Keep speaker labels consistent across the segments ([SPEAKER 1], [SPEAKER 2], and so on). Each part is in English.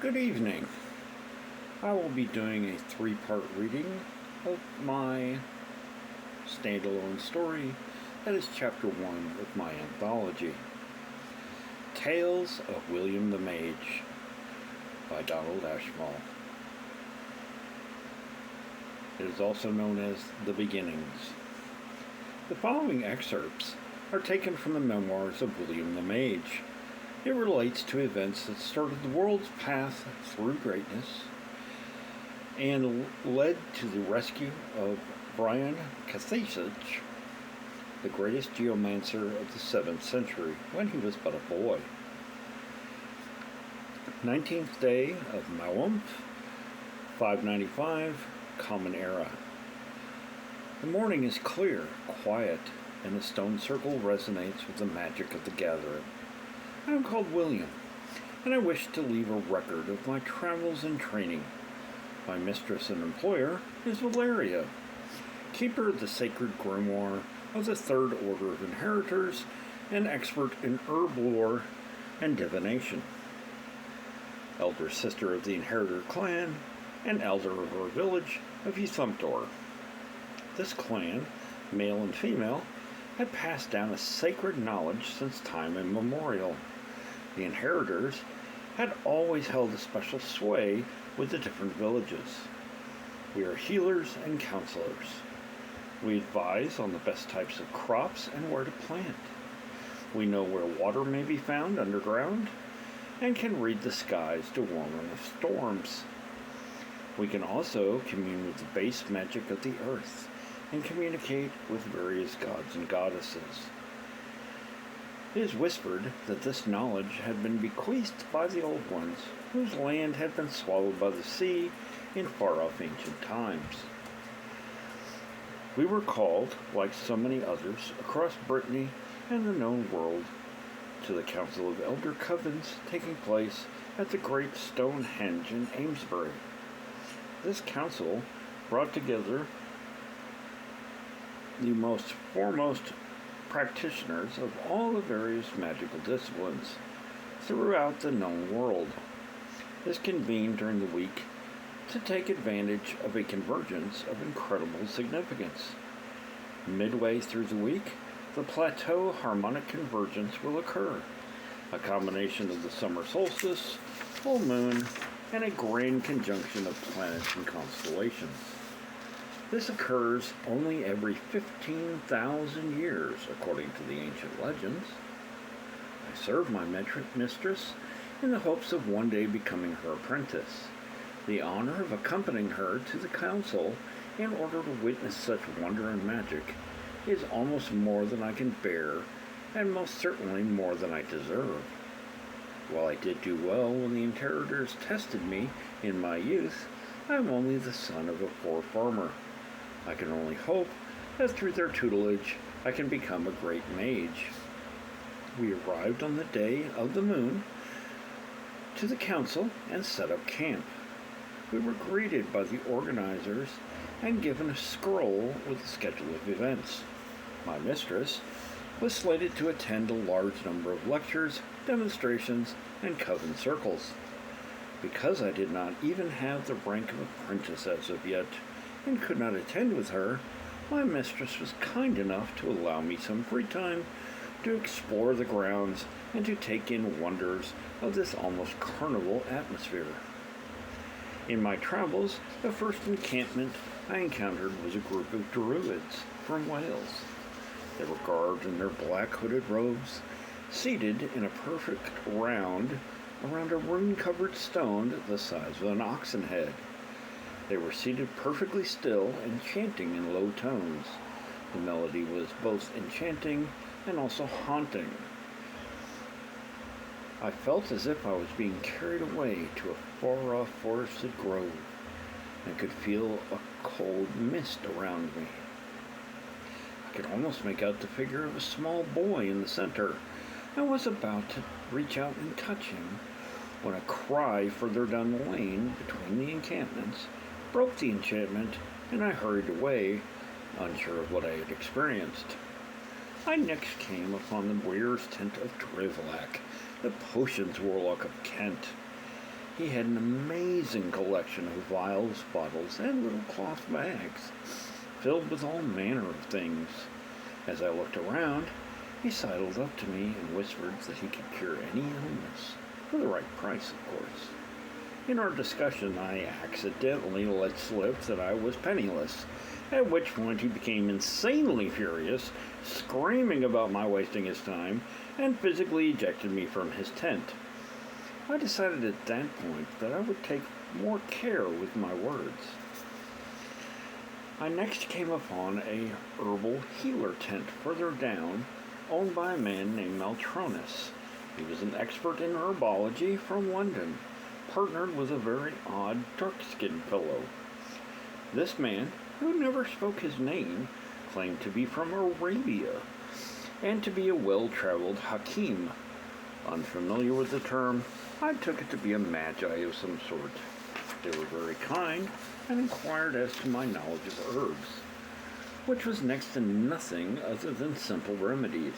[SPEAKER 1] Good evening. I will be doing a three-part reading of my standalone story that is chapter 1 of my anthology, Tales of William the Mage by Donald Ashmole. It is also known as The Beginnings. The following excerpts are taken from the memoirs of William the Mage. It relates to events that started the world's path through greatness and led to the rescue of Brian Cathesich, the greatest geomancer of the 7th century, when he was but a boy. 19th day of Mawumph, 595, Common Era. The morning is clear, quiet, and the stone circle resonates with the magic of the gathering. I am called William, and I wish to leave a record of my travels and training. My mistress and employer is Valeria, keeper of the sacred grimoire of the Third Order of Inheritors and expert in herb lore and divination. Elder sister of the Inheritor clan and elder of our village of Ythumptor. This clan, male and female, had passed down a sacred knowledge since time immemorial. The Inheritors had always held a special sway with the different villages. We are healers and counselors. We advise on the best types of crops and where to plant. We know where water may be found underground and can read the skies to warn of storms. We can also commune with the base magic of the earth and communicate with various gods and goddesses. It is whispered that this knowledge had been bequeathed by the old ones, whose land had been swallowed by the sea in far-off ancient times. We were called, like so many others, across Brittany and the known world, to the Council of Elder Covens taking place at the Great Stonehenge in Amesbury. This council brought together the most foremost practitioners of all the various magical disciplines throughout the known world. This convened during the week to take advantage of a convergence of incredible significance. Midway through the week, the plateau harmonic convergence will occur, a combination of the summer solstice, full moon, and a grand conjunction of planets and constellations. This occurs only every 15,000 years, according to the ancient legends. I serve my mistress in the hopes of one day becoming her apprentice. The honor of accompanying her to the council in order to witness such wonder and magic is almost more than I can bear, and most certainly more than I deserve. While I did do well when the Inheritors tested me in my youth, I am only the son of a poor farmer. I can only hope that through their tutelage I can become a great mage. We arrived on the day of the moon to the council and set up camp. We were greeted by the organizers and given a scroll with a schedule of events. My mistress was slated to attend a large number of lectures, demonstrations, and coven circles. Because I did not even have the rank of apprentice as of yet, and could not attend with her, my mistress was kind enough to allow me some free time to explore the grounds and to take in wonders of this almost carnival atmosphere. In my travels, the first encampment I encountered was a group of Druids from Wales. They were garbed in their black hooded robes, seated in a perfect round around a rune-covered stone the size of an oxen head. They were seated perfectly still and chanting in low tones. The melody was both enchanting and also haunting. I felt as if I was being carried away to a far-off forested grove and could feel a cold mist around me. I could almost make out the figure of a small boy in the center and was about to reach out and touch him when a cry further down the lane between the encampments broke the enchantment, and I hurried away, unsure of what I had experienced. I next came upon the weir's tent of Drivlac, the potions warlock of Kent. He had an amazing collection of vials, bottles, and little cloth bags, filled with all manner of things. As I looked around, he sidled up to me and whispered that he could cure any illness, for the right price, of course. In our discussion, I accidentally let slip that I was penniless, at which point he became insanely furious, screaming about my wasting his time, and physically ejected me from his tent. I decided at that point that I would take more care with my words. I next came upon a herbal healer tent further down, owned by a man named Maltronus. He was an expert in herbology from London, partnered with a very odd dark-skinned fellow. This man, who never spoke his name, claimed to be from Arabia, and to be a well-traveled Hakim. Unfamiliar with the term, I took it to be a magi of some sort. They were very kind and inquired as to my knowledge of herbs, which was next to nothing other than simple remedies,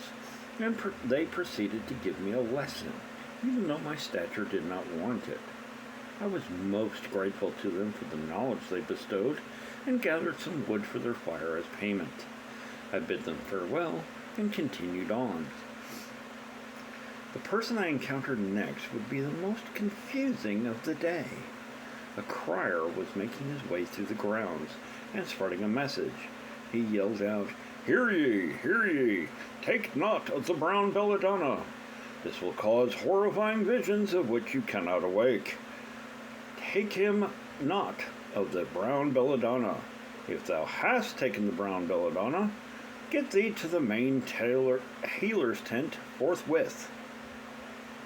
[SPEAKER 1] and they proceeded to give me a lesson, even though my stature did not warrant it. I was most grateful to them for the knowledge they bestowed, and gathered some wood for their fire as payment. I bid them farewell and continued on. The person I encountered next would be the most confusing of the day. A crier was making his way through the grounds and spreading a message. He yelled out, "Hear ye, hear ye! Take not of the brown belladonna. This will cause horrifying visions of which you cannot awake. Take him not of the brown belladonna. If thou hast taken the brown belladonna, get thee to the main healer's tent forthwith."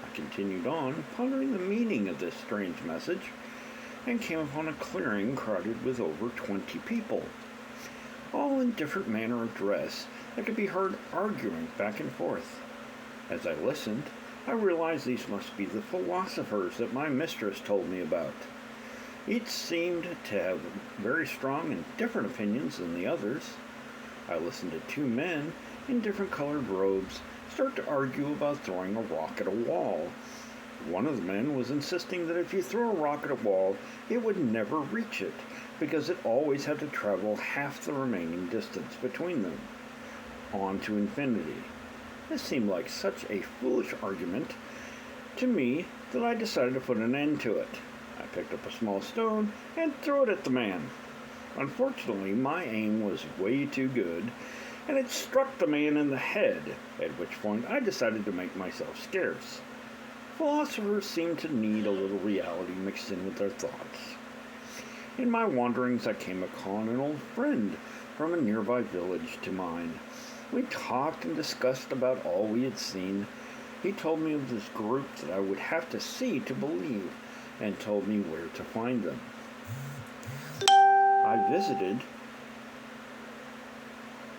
[SPEAKER 1] I continued on, pondering the meaning of this strange message, and came upon a clearing crowded with over 20 people, all in different manner of dress that could be heard arguing back and forth. As I listened, I realized these must be the philosophers that my mistress told me about. Each seemed to have very strong and different opinions than the others. I listened to two men in different colored robes start to argue about throwing a rock at a wall. One of the men was insisting that if you threw a rock at a wall, it would never reach it, because it always had to travel half the remaining distance between them, on to infinity. This seemed like such a foolish argument to me that I decided to put an end to it. I picked up a small stone and threw it at the man. Unfortunately, my aim was way too good, and it struck the man in the head, at which point I decided to make myself scarce. Philosophers seem to need a little reality mixed in with their thoughts. In my wanderings, I came upon an old friend from a nearby village to mine. We talked and discussed about all we had seen. He told me of this group that I would have to see to believe, and told me where to find them. I visited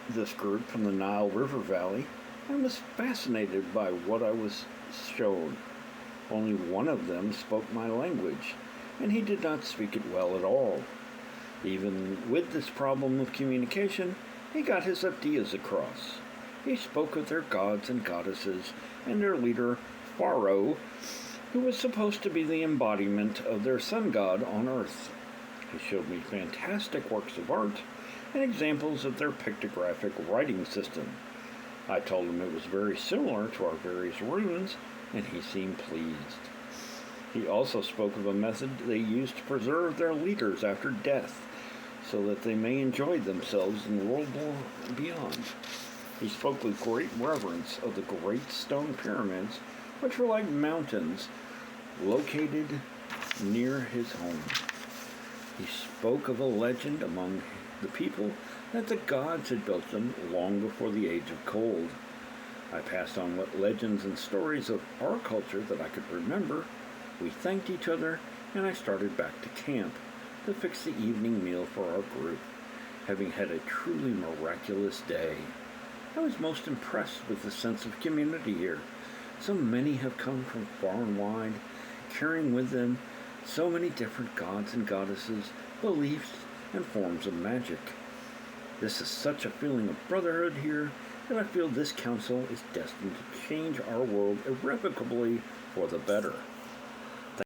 [SPEAKER 1] this group from the Nile River Valley and was fascinated by what I was shown. Only one of them spoke my language, and he did not speak it well at all. Even with this problem of communication, he got his ideas across. He spoke of their gods and goddesses and their leader, Pharaoh, who was supposed to be the embodiment of their sun god on earth. He showed me fantastic works of art and examples of their pictographic writing system. I told him it was very similar to our various runes, and he seemed pleased. He also spoke of a method they used to preserve their leaders after death, so that they may enjoy themselves in the world beyond. He spoke with great reverence of the great stone pyramids, which were like mountains located near his home. He spoke of a legend among the people that the gods had built them long before the age of coal. I passed on what legends and stories of our culture that I could remember. We thanked each other, and I started back to camp to fix the evening meal for our group, having had a truly miraculous day. I was most impressed with the sense of community here. So many have come from far and wide, carrying with them so many different gods and goddesses, beliefs, and forms of magic. This is such a feeling of brotherhood here that I feel this council is destined to change our world irrevocably for the better.